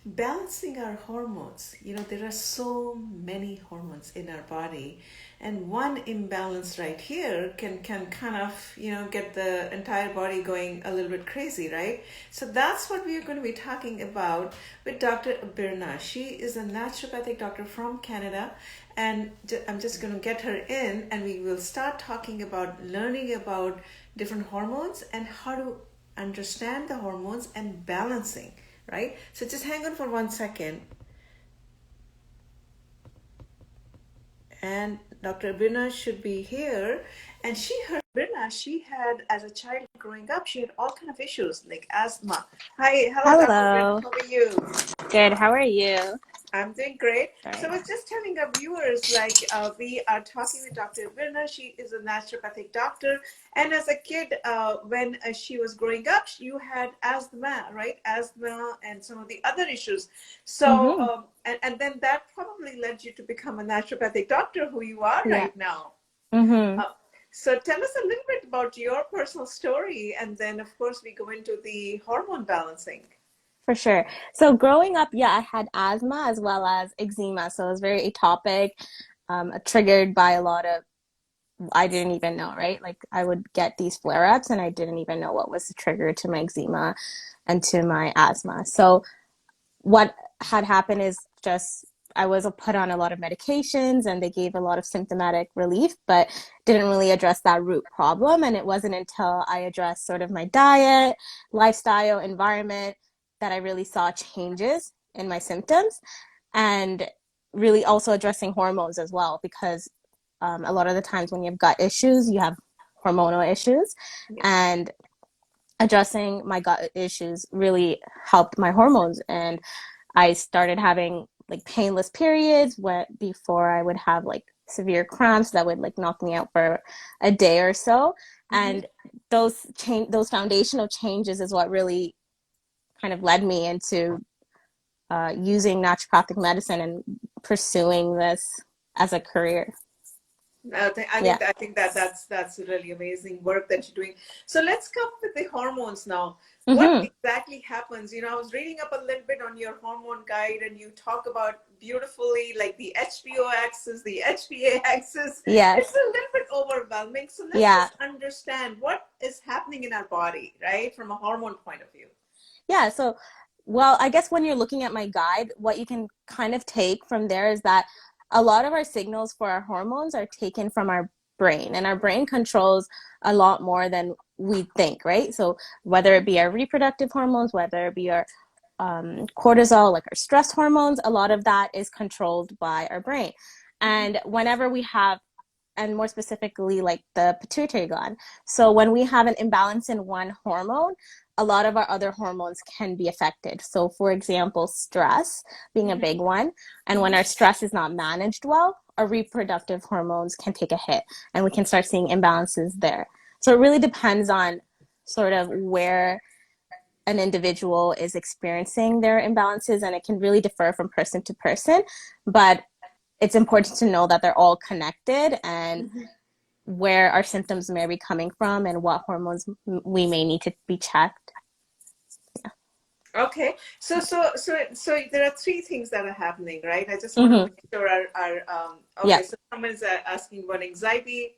Balancing our hormones. There are so many hormones in our body, and one imbalance right here can kind of get the entire body going a little bit crazy, right? So that's what we are going to be talking about with Dr. Abirna. She is a naturopathic doctor from Canada, and I'm just going to get her in, and we will start talking about learning about different hormones and how to understand the hormones and balancing, right? So just hang on for 1 second. And Dr. Abirna should be here. And her Abirna, she had, as a child growing up, she had all kind of issues like asthma. Hi, hello, Dr. Abirna. Hello. How are you? Good. How are you? I'm doing great. So I Right. was just telling our viewers, like we are talking with Dr. Abirna. She is a naturopathic doctor. And as a kid, when she was growing up, you had asthma, right? Asthma and some of the other issues. So, Mm-hmm. and then that probably led you to become a naturopathic doctor, who you are Yeah. right now. Mm-hmm. Uh, so tell us a little bit about your personal story. And then, of course, we go into the hormone balancing. For sure. So growing up, yeah, I had asthma as well as eczema. So it was very atopic, triggered by a lot of, I didn't even know, right? Like I would get these flare-ups and I didn't even know what was the trigger to my eczema and to my asthma. So what had happened is just I was put on a lot of medications and they gave a lot of symptomatic relief, but didn't really address that root problem. And it wasn't until I addressed sort of my diet, lifestyle, environment that I really saw changes in my symptoms and really also addressing hormones as well, because a lot of the times when you have gut issues, you have hormonal issues. Yeah. And addressing my gut issues really helped my hormones. And I started having like painless periods before I would have like severe cramps that would like knock me out for a day or so. Mm-hmm. And those foundational changes is what really kind of led me into using naturopathic medicine and pursuing this as a career. Yeah. I think that's really amazing work that you're doing. So let's come with the hormones now. What Mm-hmm. exactly happens? I was reading up a little bit on your hormone guide, and you talk about beautifully like the HPO axis, the HPA axis. It's Yes. a little bit overwhelming. So let's Yeah. just understand what is happening in our body, right, from a hormone point of view. Yeah. So, well, I guess when you're looking at my guide, what you can kind of take from there is that a lot of our signals for our hormones are taken from our brain, and our brain controls a lot more than we think, right? So, whether it be our reproductive hormones, whether it be our cortisol, like our stress hormones, a lot of that is controlled by our brain. Mm-hmm. And whenever we have and more specifically like the pituitary gland. So when we have an imbalance in one hormone, a lot of our other hormones can be affected. So for example, stress being a Mm-hmm. big one. And when Mm-hmm. our stress is not managed well, our reproductive hormones can take a hit and we can start seeing imbalances there. So it really depends on sort of where an individual is experiencing their imbalances, and it can really differ from person to person. But it's important to know that they're all connected and Mm-hmm. where our symptoms may be coming from and what hormones we may need to be checked. Okay, so there are three things that are happening, right? I just want to Mm-hmm. make sure our Yeah. okay. So someone is asking about anxiety.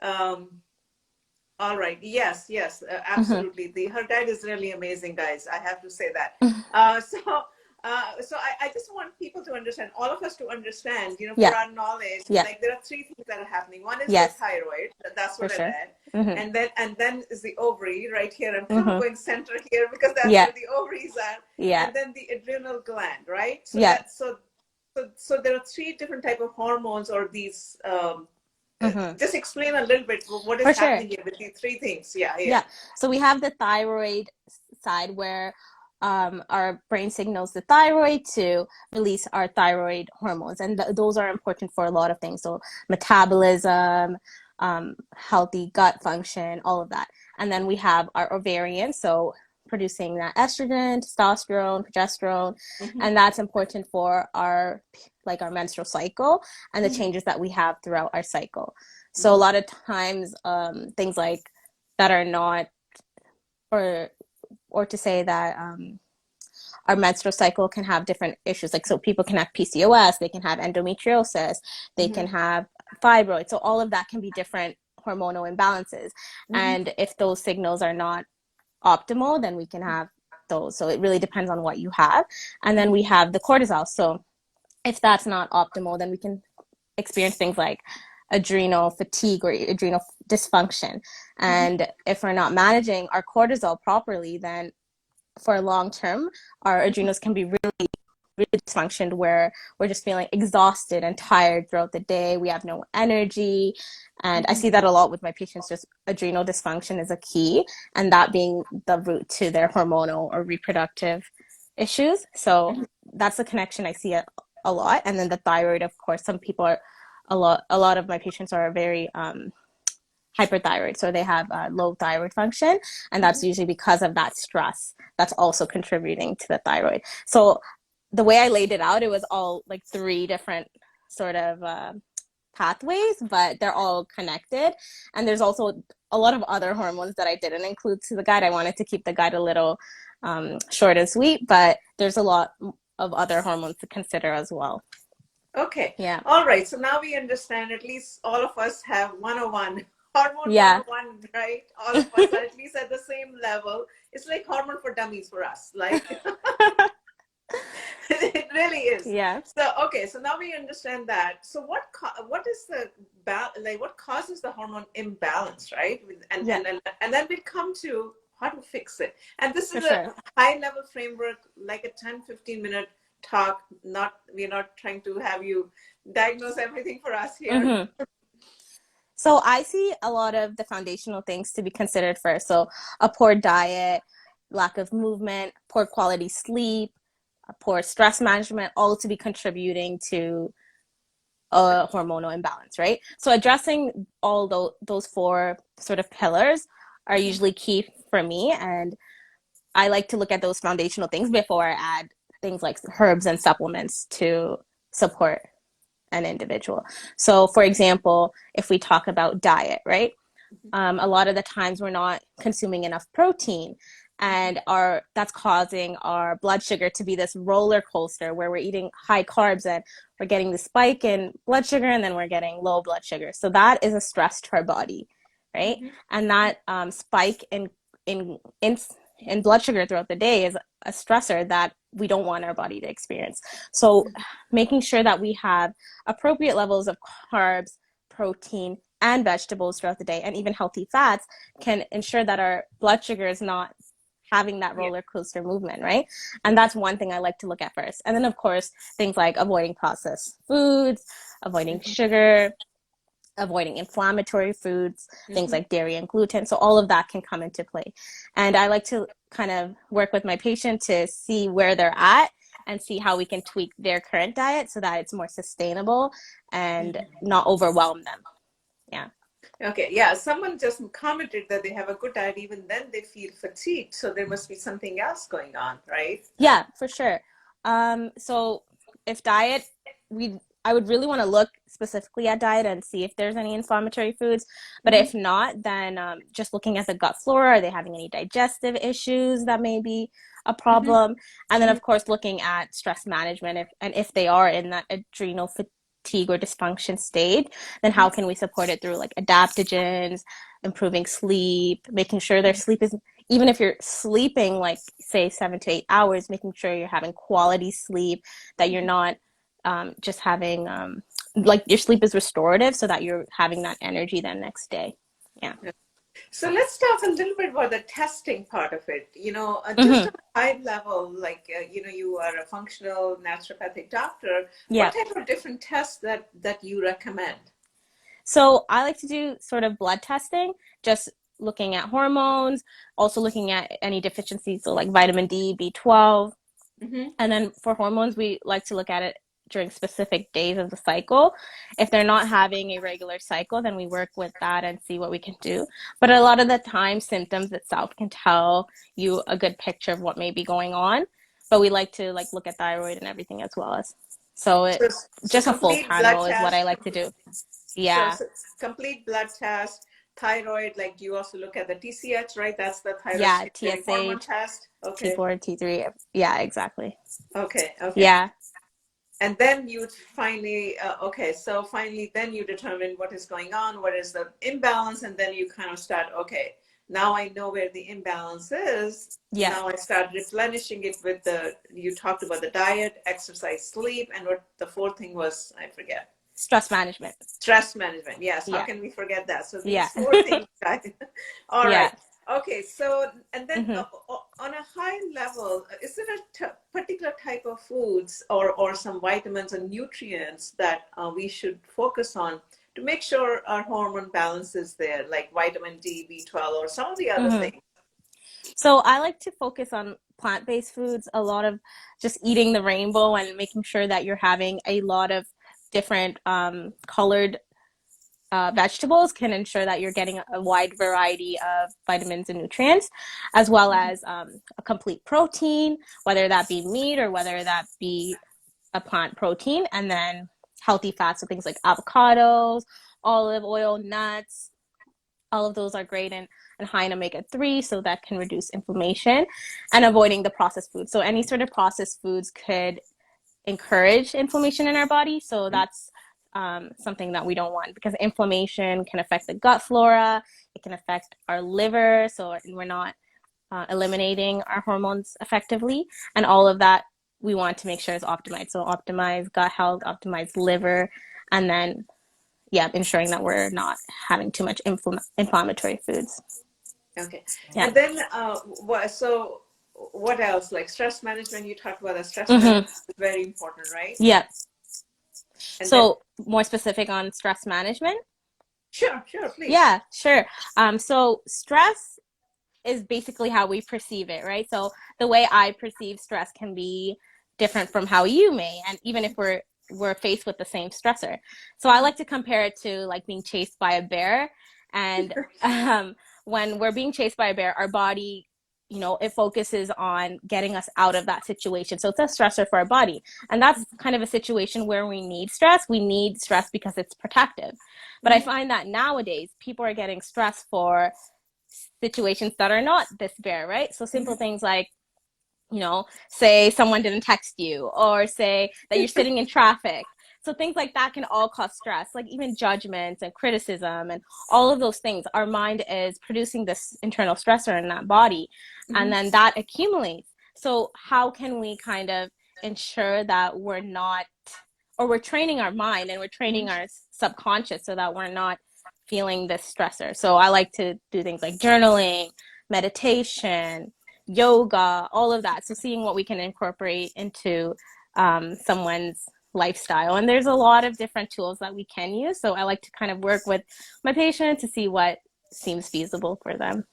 Um, all right, yes, yes, Mm-hmm. absolutely. Her guide is really amazing, guys. I have to say that. So I just want people to understand, all of us to understand, for Yeah. our knowledge, Yeah. like there are three things that are happening. One is the Yes, thyroid. That's for what I sure. read. Mm-hmm. And then is the ovary right here. I'm kind of Mm-hmm. going center here because that's Yeah. where the ovaries are. Yeah. And then the adrenal gland, right? So Yeah. that so there are three different type of hormones, or these Mm-hmm. just explain a little bit what is For sure. happening here with these three things. Yeah, yeah. Yeah. So we have the thyroid side where our brain signals the thyroid to release our thyroid hormones. And those are important for a lot of things. So metabolism, healthy gut function, all of that. And then we have our ovarian. So producing that estrogen, testosterone, progesterone, Mm-hmm. and that's important for our menstrual cycle and the Mm-hmm. changes that we have throughout our cycle. So a Mm-hmm. lot of times, things like that are not, or to say that our menstrual cycle can have different issues. Like, so people can have PCOS, they can have endometriosis, they can Mm-hmm. have fibroids. So all of that can be different hormonal imbalances. Mm-hmm. And if those signals are not optimal, then we can have those. So it really depends on what you have. And then we have the cortisol. So if that's not optimal, then we can experience things like adrenal fatigue or adrenal dysfunction. Mm-hmm. And if we're not managing our cortisol properly, then for long term, our adrenals can be really dysfunctioned, where we're just feeling exhausted and tired throughout the day. We have no energy. And I Mm-hmm. see that a lot with my patients. Just adrenal dysfunction is a key, and that being the root to their hormonal or reproductive issues. So that's the connection I see a lot. And then the thyroid, of course, some people are a lot of my patients are very hyperthyroid, so they have low thyroid function, and that's usually because of that stress that's also contributing to the thyroid. So the way I laid it out, it was all like three different sort of pathways, but they're all connected. And there's also a lot of other hormones that I didn't include to the guide. I wanted to keep the guide a little short and sweet, but there's a lot of other hormones to consider as well. Okay. Yeah. All right. So now we understand, at least all of us have 101, hormone Yeah. 101, right? All of us are at least at the same level. It's like hormone for dummies for us. Like it really is. Yeah. So okay, so now we understand that. So what is the like what causes the hormone imbalance, right? Yeah, And then we come to how to fix it. And this for is a sure. high level framework, like a 10-15 minute talk. Not We're not trying to have you diagnose everything for us here. Mm-hmm. So I see a lot of the foundational things to be considered first. So a poor diet, lack of movement, poor quality sleep, a poor stress management, all to be contributing to a hormonal imbalance, right? So addressing all those four sort of pillars are usually key for me. And I like to look at those foundational things before I add things like herbs and supplements to support an individual. So, for example, if we talk about diet, right? A lot of the times we're not consuming enough protein, and that's causing our blood sugar to be this roller coaster where we're eating high carbs and we're getting the spike in blood sugar, and then we're getting low blood sugar. So that is a stress to our body, right? Mhm. And that spike in blood sugar throughout the day is a stressor that we don't want our body to experience. So making sure that we have appropriate levels of carbs, protein, and vegetables throughout the day, and even healthy fats, can ensure that our blood sugar is not having that Yeah. roller coaster movement, right? And that's one thing I like to look at first. And then, of course, things like avoiding processed foods, avoiding Mhm. sugar, avoiding inflammatory foods, things Mhm. like dairy and gluten. So all of that can come into play. And I like to kind of work with my patient to see where they're at and see how we can tweak their current diet so that it's more sustainable and not overwhelm them. Yeah. Okay, yeah, someone just commented that they have a good diet, even then they feel fatigued. So there must be something else going on, right? Yeah, for sure. So if diet, I would really want to look specifically at diet and see if there's any inflammatory foods. But Mm-hmm. if not, then just looking at the gut flora, are they having any digestive issues that may be a Mm-hmm. problem? And then, Mm-hmm. of course, looking at stress management, if they are in that adrenal fatigue or dysfunction stage, then how can we support it through like adaptogens, improving sleep, making sure their sleep is, even if you're sleeping like say 7 to 8 hours, making sure you're having quality sleep, that you're not just having like your sleep is restorative so that you're having that energy the next day. Yeah. So let's talk a little bit about the testing part of it. Just Mm-hmm. on a high level, like, you are a functional naturopathic doctor. What Yeah. type of different tests that you recommend? So I like to do sort of blood testing, just looking at hormones, also looking at any deficiencies, so like vitamin D, B12. Mm-hmm. And then for hormones, we like to look at it during specific days of the cycle. If they're not having a regular cycle, then we work with that and see what we can do. But a lot of the time, symptoms itself can tell you a good picture of what may be going on. But we like to like look at thyroid and everything as well as. So it So just a full complete blood panel is what I test. like to do. So, Yeah. complete blood test, thyroid, like do you also look at the TCH, right? That's the thyroid Yeah, stimulating hormone TSH, test. Okay. T4, T3. Yeah, exactly. Okay. Okay. Yeah. And then you finally, okay, so finally, then you determine what is going on, what is the imbalance, and then you kind of start, okay, now I know where the imbalance is. Yeah. Now I start replenishing it with you talked about the diet, exercise, sleep, and what the fourth thing was, I forget. Stress management. Stress management. Yes. How Yeah. can we forget that? So Yeah. these four things, guys. All Yeah. right. Okay. So, and then Hmm. on a high level, is there a particular type of foods or some vitamins and nutrients that we should focus on to make sure our hormone balance is there, like vitamin D, B12, or some of the other Hmm. things? So I like to focus on plant-based foods, a lot of just eating the rainbow and making sure that you're having a lot of different colored vegetables can ensure that you're getting a wide variety of vitamins and nutrients, as well as a complete protein, whether that be meat or whether that be a plant protein, and then healthy fats, so things like avocados, olive oil, nuts. All of those are great and high in omega-3, so that can reduce inflammation, and avoiding the processed foods. So any sort of processed foods could encourage inflammation in our body. So that's something that we don't want, because inflammation can affect the gut flora, it can affect our liver, so we're not eliminating our hormones effectively. And all of that we want to make sure is optimized. So optimize gut health, optimize liver, and then yeah, ensuring that we're not having too much inflammatory foods. Okay. Yeah. And then what else? Like stress management, you talked about the stress management Mm-hmm. is very important, right? Yeah. And then, So more specific on stress management. sure, sure, please. Yeah, sure. So stress is basically how we perceive it, right? So the way I perceive stress can be different from how you may, and even if we're faced with the same stressor. So I like to compare it to like being chased by a bear, and when we're being chased by a bear, our body, it focuses on getting us out of that situation. So it's a stressor for our body, and that's kind of a situation where we need stress. We need stress because it's protective. But I find that nowadays people are getting stressed for situations that are not this bear, right? So simple things like, say someone didn't text you, or say that you're sitting in traffic. So things like that can all cause stress, like even judgment and criticism and all of those things. Our mind is producing this internal stressor in that body, and then that accumulates. So how can we kind of ensure that we're not, or we're training our mind and we're training our subconscious so that we're not feeling this stressor? So I like to do things like journaling, meditation, yoga, all of that. So seeing what we can incorporate into someone's lifestyle. And there's a lot of different tools that we can use. So I like to kind of work with my patient to see what seems feasible for them.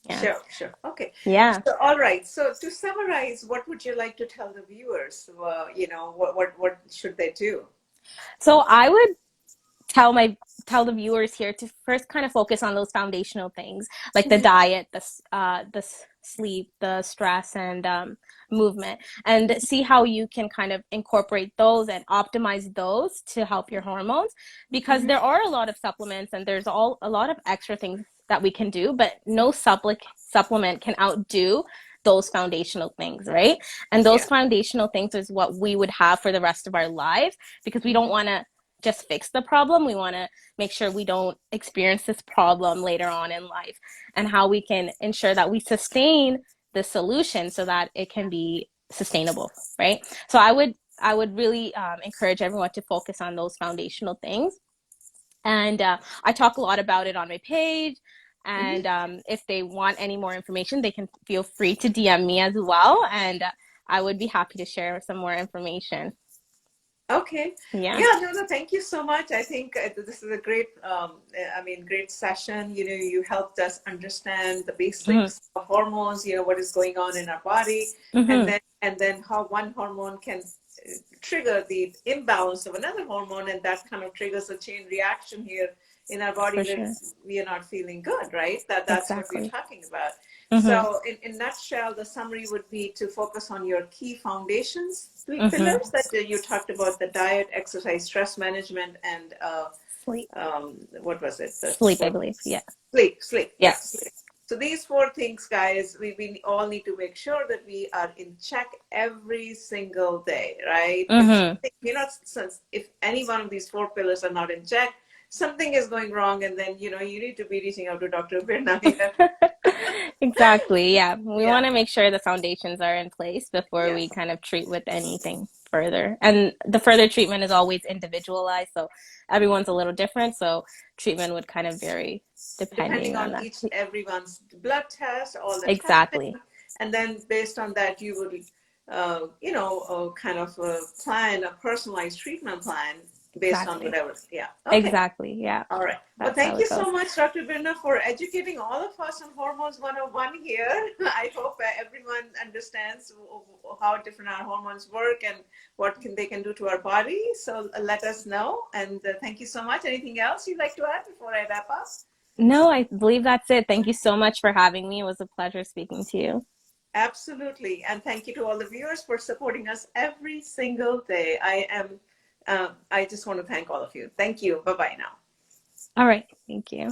Yeah. Sure, sure. Okay. Yeah. So, all right. So, to summarize, what would you like to tell the viewers? What should they do? So I would tell the viewers here to first kind of focus on those foundational things like the diet, the sleep, the stress, and movement, and see how you can kind of incorporate those and optimize those to help your hormones, because there are a lot of supplements and there's a lot of extra things that we can do, but no supplement can outdo those foundational things, right? And those Yeah. foundational things is what we would have for the rest of our lives, because we don't want to just fix the problem. We want to make sure we don't experience this problem later on in life, and how we can ensure that we sustain the solution so that it can be sustainable, right? So I would really encourage everyone to focus on those foundational things. And I talk a lot about it on my page. And if they want any more information, they can feel free to DM me as well. And I would be happy to share some more information. Okay. Yeah. Yeah, no, no, thank you so much. I think this is a great, great session. You helped us understand the Mm-hmm. basics of hormones, what is going on in our body, Mm-hmm. and then how one hormone can trigger the imbalance of another hormone, and that kind of triggers a chain reaction here in our body For where sure. we are not feeling good, right? That's what we're Exactly. talking about. Mm-hmm. So, in nutshell, the summary would be to focus on your key foundations, Mm-hmm. pillars that you talked about: the diet, exercise, stress management, and Sleep. What was it? The Sleep, I fourth, believe. Yeah. sleep. Yeah. Yeah, sleep. So these four things, guys, we all need to make sure that we are in check every single day, right? If Mm-hmm. something, since if any one of these four pillars are not in check, something is going wrong, and then you need to be reaching out to Dr. Abirna here. Exactly. Yeah. We Yeah. want to make sure the foundations are in place before we Yes. kind of treat with anything further. And the further treatment is always individualized. So everyone's a little different. So treatment would kind of vary Depending depending on on that. each everyone's blood test, all the Exactly. testing, and then based on that, you would, kind of plan a personalized treatment plan based on Exactly. whatever. Yeah. Okay. Exactly. Yeah. All right. Well, That's how thank you it so goes. much, Dr. Birna, for educating all of us on Hormones 101 here. I hope everyone understands how different our hormones work and what they can do to our body. So let us know. And thank you so much. Anything else you'd like to add before I wrap up? No, I believe that's it. Thank you so much for having me. It was a pleasure speaking to you. Absolutely. And thank you to all the viewers for supporting us every single day. I just want to thank all of you. Thank you. Bye bye now. All right. Thank you.